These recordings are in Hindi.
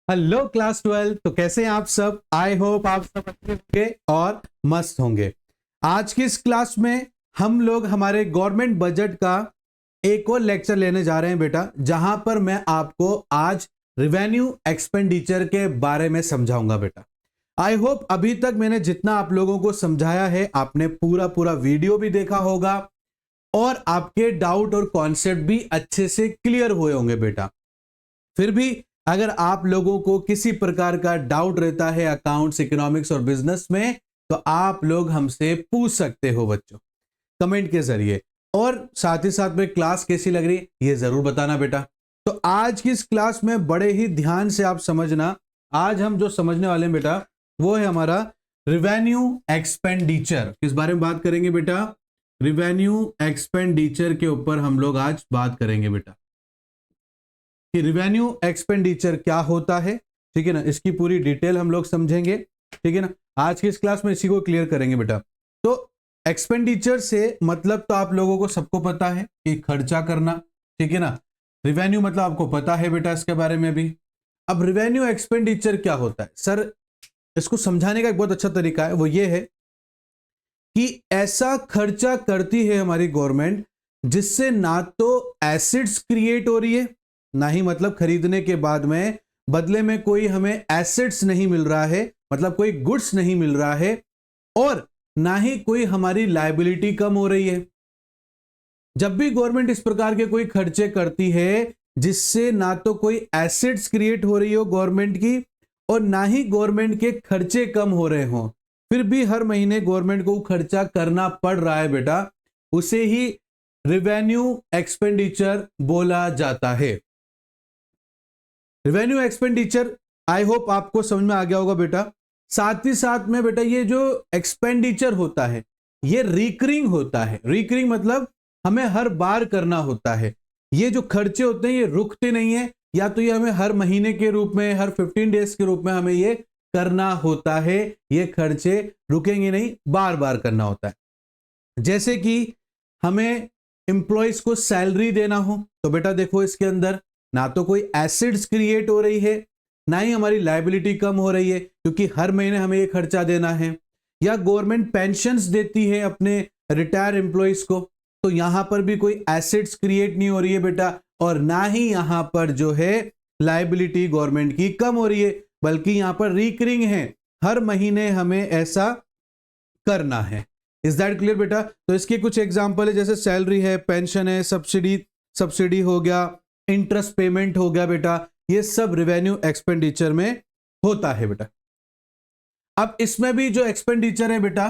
Hello class 12। तो कैसे हैं आप सब? आई होप आप सब अच्छे होंगे और मस्त होंगे। आज की इस क्लास में हम लोग हमारे गवर्नमेंट बजट का एक और लेक्चर लेने जा रहे हैं बेटा, जहां पर मैं आपको आज रिवेन्यू एक्सपेंडिचर के बारे में समझाऊंगा बेटा। आई होप अभी तक मैंने जितना आप लोगों को समझाया है आपने पूरा पूरा वीडियो भी देखा होगा और आपके डाउट और कॉन्सेप्ट भी अच्छे से क्लियर हुए होंगे बेटा। फिर भी अगर आप लोगों को किसी प्रकार का डाउट रहता है अकाउंट्स, इकोनॉमिक्स और बिजनेस में, तो आप लोग हमसे पूछ सकते हो बच्चों कमेंट के जरिए। और साथ ही साथ में क्लास कैसी लग रही ये जरूर बताना बेटा। तो आज की इस क्लास में बड़े ही ध्यान से आप समझना। आज हम जो समझने वाले हैं बेटा वो है हमारा रिवेन्यू एक्सपेंडिचर। किस बारे में बात करेंगे बेटा? रिवेन्यू एक्सपेंडिचर के ऊपर हम लोग आज बात करेंगे बेटा कि रिवेन्यू एक्सपेंडिचर क्या होता है। ठीक है ना, इसकी पूरी डिटेल हम लोग समझेंगे। ठीक है ना, आज की इस क्लास में इसी को क्लियर करेंगे बेटा। तो एक्सपेंडिचर से मतलब तो आप लोगों को सबको पता है कि खर्चा करना। ठीक है ना, रिवेन्यू मतलब आपको पता है बेटा इसके बारे में भी। अब रिवेन्यू एक्सपेंडिचर क्या होता है सर, इसको समझाने का एक बहुत अच्छा तरीका है, वो ये है कि ऐसा खर्चा करती है हमारी गवर्नमेंट जिससे ना तो एसिड्स क्रिएट हो रही है, ना ही मतलब खरीदने के बाद में बदले में कोई हमें एसेट्स नहीं मिल रहा है, मतलब कोई गुड्स नहीं मिल रहा है, और ना ही कोई हमारी लायबिलिटी कम हो रही है। जब भी गवर्नमेंट इस प्रकार के कोई खर्चे करती है जिससे ना तो कोई एसेट्स क्रिएट हो रही हो गवर्नमेंट की और ना ही गवर्नमेंट के खर्चे कम हो रहे हो, फिर भी हर महीने गवर्नमेंट को खर्चा करना पड़ रहा है बेटा, उसे ही रिवेन्यू एक्सपेंडिचर बोला जाता है। रिवेन्यू एक्सपेंडिचर आई होप आपको समझ में आ गया होगा बेटा। साथ ही साथ में बेटा ये जो एक्सपेंडिचर होता है ये रिकरिंग होता है। रिकरिंग मतलब हमें हर बार करना होता है। ये जो खर्चे होते हैं ये रुकते नहीं है, या तो ये हमें हर महीने के रूप में, हर 15 डेज के रूप में हमें ये करना होता है। ये खर्चे रुकेंगे नहीं, बार बार करना होता है। जैसे कि हमें एम्प्लॉयज को सैलरी देना हो तो बेटा देखो इसके अंदर ना तो कोई एसिड्स क्रिएट हो रही है, ना ही हमारी लायबिलिटी कम हो रही है, क्योंकि हर महीने हमें ये खर्चा देना है। या गवर्नमेंट पेंशन्स देती है अपने रिटायर एम्प्लॉयज को, तो यहां पर भी कोई एसिड्स क्रिएट नहीं हो रही है बेटा, और ना ही यहां पर जो है लायबिलिटी गवर्नमेंट की कम हो रही है, बल्कि यहां पर रिकरिंग है, हर महीने हमें ऐसा करना है। इज दैट क्लियर बेटा? तो इसके कुछ एग्जांपल है, जैसे सैलरी है, पेंशन है, सब्सिडी हो गया, इंटरेस्ट पेमेंट हो गया बेटा, ये सब रिवेन्यू एक्सपेंडिचर में होता है बेटा। अब इसमें भी जो एक्सपेंडिचर है बेटा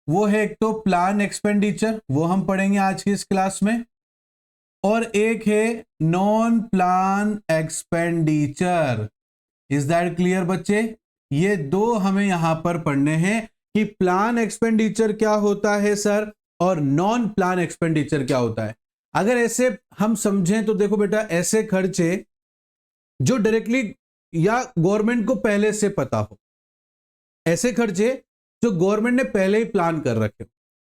वो है एक तो प्लान एक्सपेंडिचर, वो हम पढ़ेंगे आज की इस क्लास में, और एक है non plan expenditure. Is that clear बच्चे? ये दो हमें यहां पर पढ़ने हैं कि प्लान एक्सपेंडिचर क्या होता है सर और नॉन प्लान एक्सपेंडिचर क्या होता है। अगर ऐसे हम समझें तो देखो बेटा, ऐसे खर्चे जो डायरेक्टली या गवर्नमेंट को पहले से पता हो, ऐसे खर्चे जो गवर्नमेंट ने पहले ही प्लान कर रखे हो।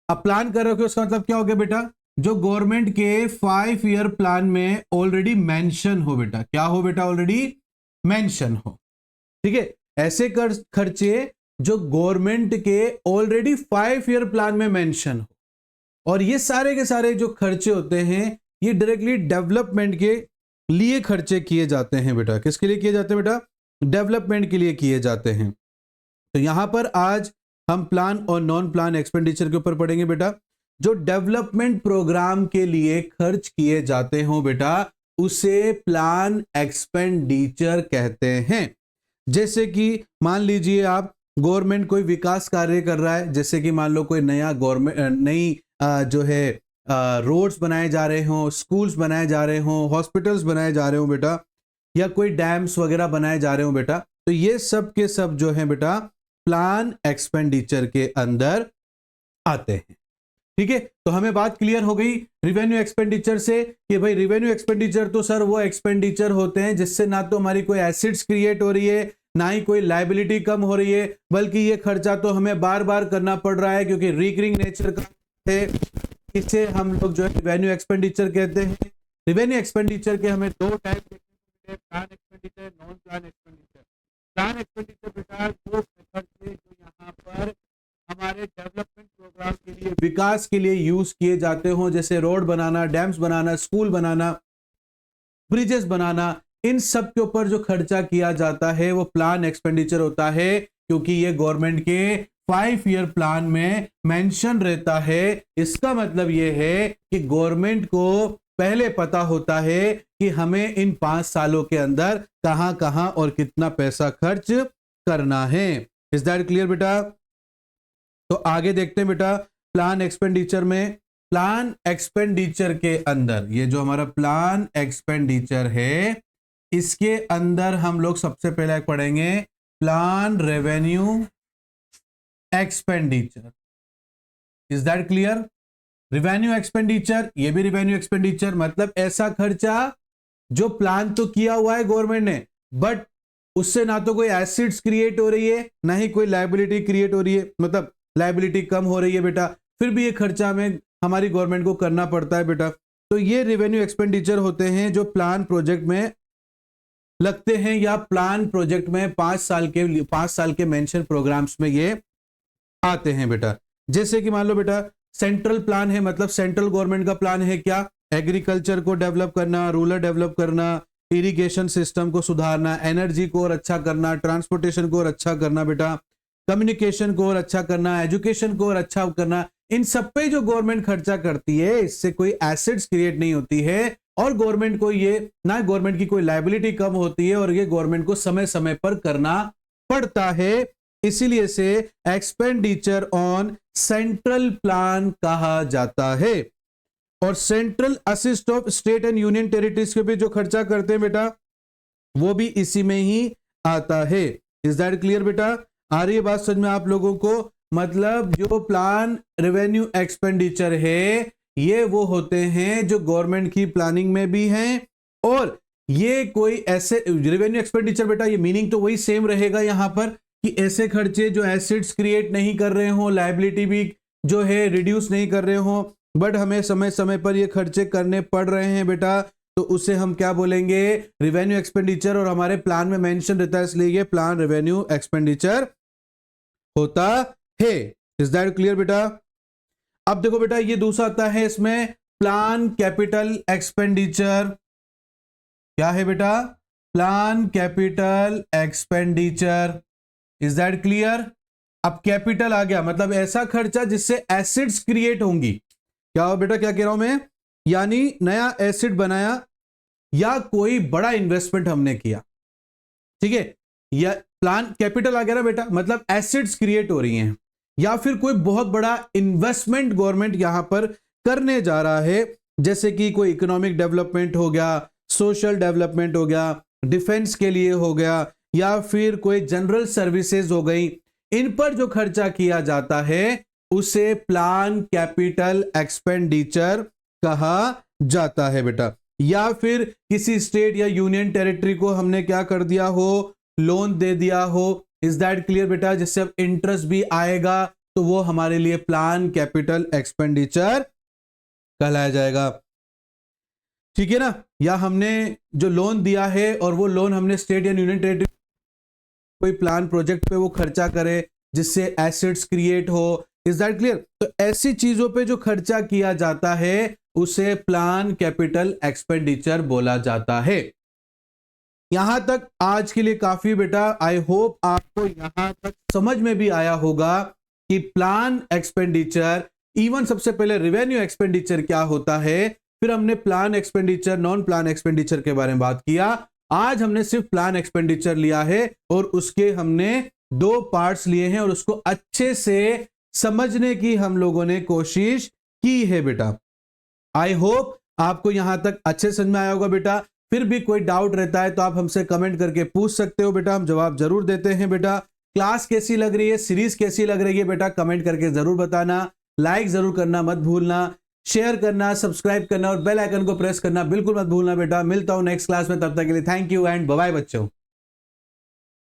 अब प्लान कर रखे हो उसका मतलब क्या हो गया बेटा? जो गवर्नमेंट के 5 ईयर प्लान में ऑलरेडी मेंशन हो बेटा। क्या हो बेटा? ऑलरेडी मेंशन हो। ठीक है, ऐसे खर्चे जो गवर्नमेंट के ऑलरेडी 5 ईयर प्लान में मेंशन हो, और ये सारे के सारे जो खर्चे होते हैं ये डायरेक्टली डेवलपमेंट के लिए खर्चे किए जाते हैं बेटा। किसके लिए किए जाते हैं बेटा? डेवलपमेंट के लिए किए जाते हैं। तो यहां पर आज हम प्लान और नॉन प्लान एक्सपेंडिचर के ऊपर पढ़ेंगे बेटा। जो डेवलपमेंट प्रोग्राम के लिए खर्च किए जाते हो बेटा उसे प्लान एक्सपेंडिचर कहते हैं। जैसे कि मान लीजिए आप गवर्नमेंट कोई विकास कार्य कर रहा है, जैसे कि मान लो कोई नया गवर्नमेंट नई जो है रोड्स बनाए जा रहे हो, स्कूल्स बनाए जा रहे हो, हॉस्पिटल्स बनाए जा रहे हो बेटा, या कोई डैम्स वगैरह बनाए जा रहे हो बेटा, तो ये सब के सब जो है बेटा प्लान एक्सपेंडिचर के अंदर आते हैं। ठीक है, तो हमें बात क्लियर हो गई रिवेन्यू एक्सपेंडिचर से कि भाई रिवेन्यू एक्सपेंडिचर तो सर वो एक्सपेंडिचर होते हैं जिससे ना तो हमारी कोई एसिड्स क्रिएट हो रही है, ना ही कोई लायबिलिटी कम हो रही है, बल्कि ये खर्चा तो हमें बार बार करना पड़ रहा है क्योंकि रिकरिंग नेचर का है। इसे हम लोग जो है रिवेन्यू एक्सपेंडिचर कहते हैं। रिवेन्यू एक्सपेंडिचर के हमें दो type, plan expenditure, non plan expenditure. विकास के लिए यूज किए जाते हो, जैसे रोड बनाना, डैम्स बनाना, स्कूल बनाना, ब्रिजेस बनाना, इन सब के ऊपर जो खर्चा किया जाता है वो प्लान एक्सपेंडिचर होता है, क्योंकि ये गवर्नमेंट के 5 ईयर प्लान में मेंशन रहता है। इसका मतलब ये है कि गवर्नमेंट को पहले पता होता है कि हमें इन 5 सालों के अंदर कहां कहां और कितना पैसा खर्च करना है। इज दैट क्लियर बेटा? तो आगे देखते हैं बेटा प्लान एक्सपेंडिचर में। प्लान एक्सपेंडिचर के अंदर ये जो हमारा प्लान एक्सपेंडिचर है, इसके अंदर हम लोग सबसे पहले पढ़ेंगे plan revenue expenditure. Is that clear? Revenue expenditure, ये भी रेवेन्यू एक्सपेंडिचर मतलब ऐसा खर्चा जो प्लान तो किया हुआ है गवर्नमेंट ने, बट उससे ना तो कोई एसेट्स क्रिएट हो रही है, ना ही कोई लायबिलिटी क्रिएट हो रही है, मतलब लायबिलिटी कम हो रही है बेटा, फिर भी ये खर्चा हमें हमारी गवर्नमेंट को करना पड़ता है बेटा। तो ये रेवेन्यू एक्सपेंडिचर होते हैं जो प्लान प्रोजेक्ट में लगते हैं, या प्लान प्रोजेक्ट में 5 साल के मेंशन प्रोग्राम्स में ये आते हैं बेटा। जैसे कि मान लो बेटा सेंट्रल प्लान है, मतलब सेंट्रल गवर्नमेंट का प्लान है क्या? एग्रीकल्चर को डेवलप करना, रूरल डेवलप करना, इरिगेशन सिस्टम को सुधारना, एनर्जी को और अच्छा करना, ट्रांसपोर्टेशन को और अच्छा करना बेटा, कम्युनिकेशन को और अच्छा करना, एजुकेशन को और अच्छा करना। इन सब पे जो गवर्नमेंट खर्चा करती है, इससे कोई एसेट्स क्रिएट नहीं होती है, और गवर्नमेंट को ये ना गवर्नमेंट की कोई लायबिलिटी कम होती है, और ये गवर्नमेंट को समय समय पर करना पड़ता है। इसीलिए से एक्सपेंडिचर ऑन सेंट्रल प्लान कहा जाता है। और central assist of state and union territories के भी जो खर्चा करते हैं बेटा, वो भी इसी में ही आता है। इज दैट क्लियर बेटा? आ रही है बात समझ में आप लोगों को? मतलब जो प्लान रेवेन्यू एक्सपेंडिचर है, ये वो होते हैं जो गवर्नमेंट की प्लानिंग में भी हैं, और ये कोई ऐसे रेवेन्यू एक्सपेंडिचर बेटा, ये मीनिंग तो वही सेम रहेगा यहां पर कि ऐसे खर्चे जो एसेट्स क्रिएट नहीं कर रहे हो, लायबिलिटी भी जो है रिड्यूस नहीं कर रहे हो, बट हमें समय समय पर ये खर्चे करने पड़ रहे हैं बेटा, तो उसे हम क्या बोलेंगे? Revenue expenditure. और हमारे प्लान में मेंशन रहता है, इसलिए ये प्लान रेवेन्यू एक्सपेंडिचर होता है। इज दैट क्लियर बेटा? अब देखो बेटा ये दूसरा आता है इसमें प्लान कैपिटल एक्सपेंडिचर। क्या है बेटा? Plan capital expenditure. Is that clear? अब कैपिटल आ गया, मतलब ऐसा खर्चा जिससे एसेट्स क्रिएट होंगी। क्या हो बेटा, क्या कह रहा हूं मैं? यानी नया एसेट बनाया या कोई बड़ा इन्वेस्टमेंट हमने किया, ठीक है, या प्लान कैपिटल आ गया ना बेटा, मतलब एसेट्स क्रिएट हो रही हैं, या फिर कोई बहुत बड़ा इन्वेस्टमेंट गवर्नमेंट यहां पर करने जा रहा है, जैसे कि कोई इकोनॉमिक डेवलपमेंट हो गया, सोशल डेवलपमेंट हो गया, डिफेंस के लिए हो गया, या फिर कोई जनरल सर्विसेज हो गई। इन पर जो खर्चा किया जाता है उसे प्लान कैपिटल एक्सपेंडिचर कहा जाता है बेटा। या फिर किसी स्टेट या यूनियन टेरिटरी को हमने क्या कर दिया हो, लोन दे दिया हो। इज दैट क्लियर बेटा? जिससे अब इंटरेस्ट भी आएगा, तो वो हमारे लिए प्लान कैपिटल एक्सपेंडिचर कहलाया जाएगा, ठीक है ना। या हमने जो लोन दिया है और वो लोन हमने स्टेट या यूनियन टेरिटरी कोई प्लान प्रोजेक्ट पे वो खर्चा करे जिससे एसेट्स क्रिएट हो। Is that clear? तो ऐसी चीजों पे जो खर्चा किया जाता है उसे प्लान कैपिटल एक्सपेंडिचर बोला जाता है। यहां तक आज के लिए काफी बेटा। आई होप आपको यहां तक समझ में भी आया होगा कि प्लान एक्सपेंडिचर, इवन सबसे पहले रेवेन्यू एक्सपेंडिचर क्या होता है, फिर हमने plan expenditure, non plan expenditure के बारे में बात किया। आज हमने सिर्फ प्लान एक्सपेंडिचर लिया है और उसके हमने 2 पार्ट्स लिए हैं और उसको अच्छे से समझने की हम लोगों ने कोशिश की है बेटा। आई होप आपको यहां तक अच्छे समझ में आया होगा बेटा। फिर भी कोई डाउट रहता है तो आप हमसे कमेंट करके पूछ सकते हो बेटा, हम जवाब जरूर देते हैं बेटा। क्लास कैसी लग रही है, सीरीज कैसी लग रही है बेटा, कमेंट करके जरूर बताना। लाइक जरूर करना मत भूलना, शेयर करना, सब्सक्राइब करना और बेल आइकन को प्रेस करना बिल्कुल मत भूलना बेटा। मिलता हूं नेक्स्ट क्लास में, तब तक के लिए thank you and bye bye बच्चों।